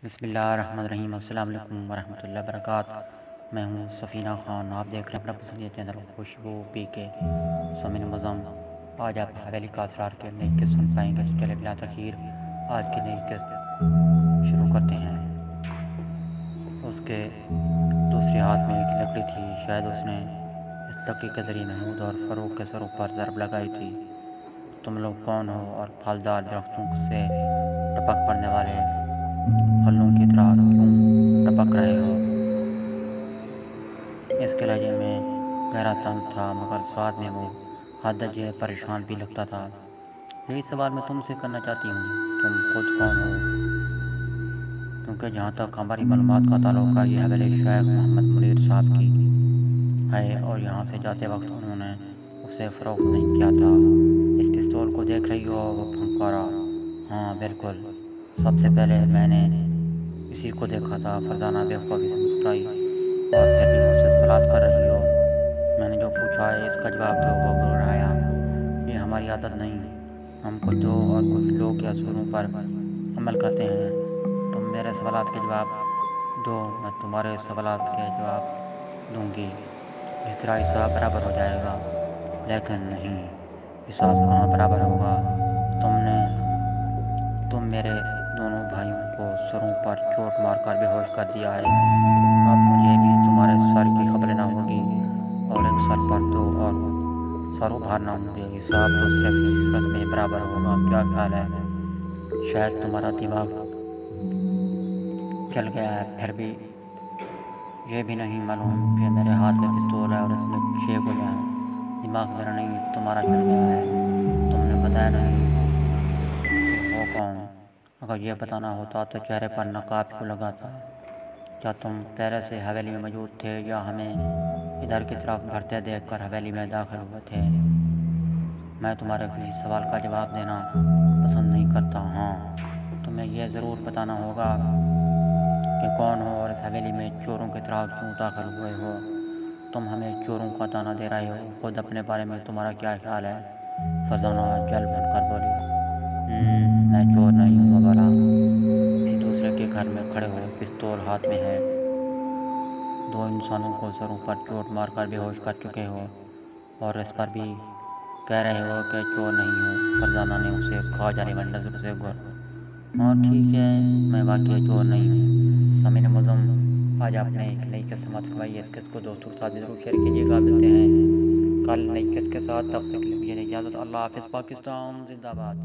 بسم اللہ الرحمن الرحیم۔ السلام علیکم ورحمۃ اللہ وبرکاتہ۔ میں ہوں سفینہ خان، آپ دیکھ رہے ہیں اپنا پسندیدہ چینل خوشبو پی کے سمن مظم۔ آج آپ حویلی کا اسرار کے نئی قسط سن پائیں گے، تو چلے بلا تاخیر آج کی نئی قسط شروع کرتے ہیں۔ اس کے دوسرے ہاتھ میں ایک لکڑی تھی، شاید اس نے اس لکڑی کے ذریعے محمود اور فاروق کے سروں پر ضرب لگائی تھی۔ تم لوگ کون ہو اور پھلدار درختوں سے ٹپک پڑنے والے پھلوں کی طرح کیوں ٹپک رہے ہو؟ اس کے لہجے میں گہرا طعن تھا، مگر سواد میں وہ حد درجے پریشان بھی لگتا تھا۔ یہی سوال میں تم سے کرنا چاہتی ہوں، تم خود کون ہو؟ کیونکہ جہاں تک ہماری معلومات کا تعلق ہے، یہ حویلی شیخ محمد منیر صاحب کی ہے، اور یہاں سے جاتے وقت انہوں نے اسے فروخت نہیں کیا تھا۔ اس پستول کو دیکھ رہی ہو؟ وہ پھنکارا۔ ہاں بالکل، سب سے پہلے میں نے اسی کو دیکھا تھا۔ فرزانہ بے خوفی سے مسکرائی۔ اور پھر بھی مجھ سے سوالات کر رہی ہو؟ میں نے جو پوچھا ہے اس کا جواب دو۔ وہ گڑگڑایا۔ یہ ہماری عادت نہیں، ہم کچھ دو اور کچھ لوگ کے اصولوں پر عمل کرتے ہیں۔ تم میرے سوالات کے جواب دو، میں تمہارے سوالات کے جواب دوں گی، اس طرح حساب برابر ہو جائے گا۔ لیکن نہیں، حساب کہاں برابر ہوگا؟ تم میرے دونوں بھائیوں کو سروں پر چوٹ مار کر بے ہوش کر دیا ہے، اب مجھے بھی تمہارے سر کی خبر لینا ہوگی، اور ایک سر پر دو اور سر ابھارنا ہوں گے۔ حساب تو صرف اسی صورت میں برابر ہوگا۔ کیا خیال ہے؟ شاید تمہارا دماغ چل گیا ہے، پھر بھی یہ بھی نہیں معلوم کہ میرے ہاتھ میں پستول ہے اور اس میں 6 گولیاں ہیں۔ دماغ میرا نہیں، تمہارا چل گیا ہے۔ تم نے بتایا نہیں کہ ہو کون۔ اگر یہ بتانا ہوتا تو چہرے پر نقاب کیوں لگاتا؟ کیا تم پہلے سے حویلی میں موجود تھے، یا ہمیں ادھر کی طرف بڑھتے دیکھ کر حویلی میں داخل ہوئے تھے؟ میں تمہارے کسی سوال کا جواب دینا پسند نہیں کرتا۔ ہاں، تمہیں یہ ضرور بتانا ہوگا کہ کون ہو اور اس حویلی میں چوروں کی طرح کیوں داخل ہوئے ہو۔ تم ہمیں چوروں کا طعنہ دے رہے ہو، خود اپنے بارے میں تمہارا کیا خیال ہے؟ فرزانہ جل بن کر بولی۔ میں چور نہیں ہوں وغیرہ۔ کسی دوسرے کے گھر میں کھڑے ہو، پستول ہاتھ میں ہے، 2 انسانوں کو سروں پر چوٹ مار کر بے ہوش کر چکے ہو، اور اس پر بھی کہہ رہے ہو کہ چور نہیں ہو۔ فرزانہ نے اسے کھا جانے والی نظر سے ہاں ٹھیک ہے، میں واقعی چور نہیں ہوں۔ سامعین معظم، آج آپ نے ایک نئی قسط سماعت فرمائی ہے۔ اس قسط کو دوستوں کے ساتھ بھی ضرور شیئر کیجیے گا۔ ملتے ہیں کل نئی قسط کے ساتھ، تب تک کے لیے مجھے اجازت۔ اللہ حافظ۔ پاکستان زندہ باد۔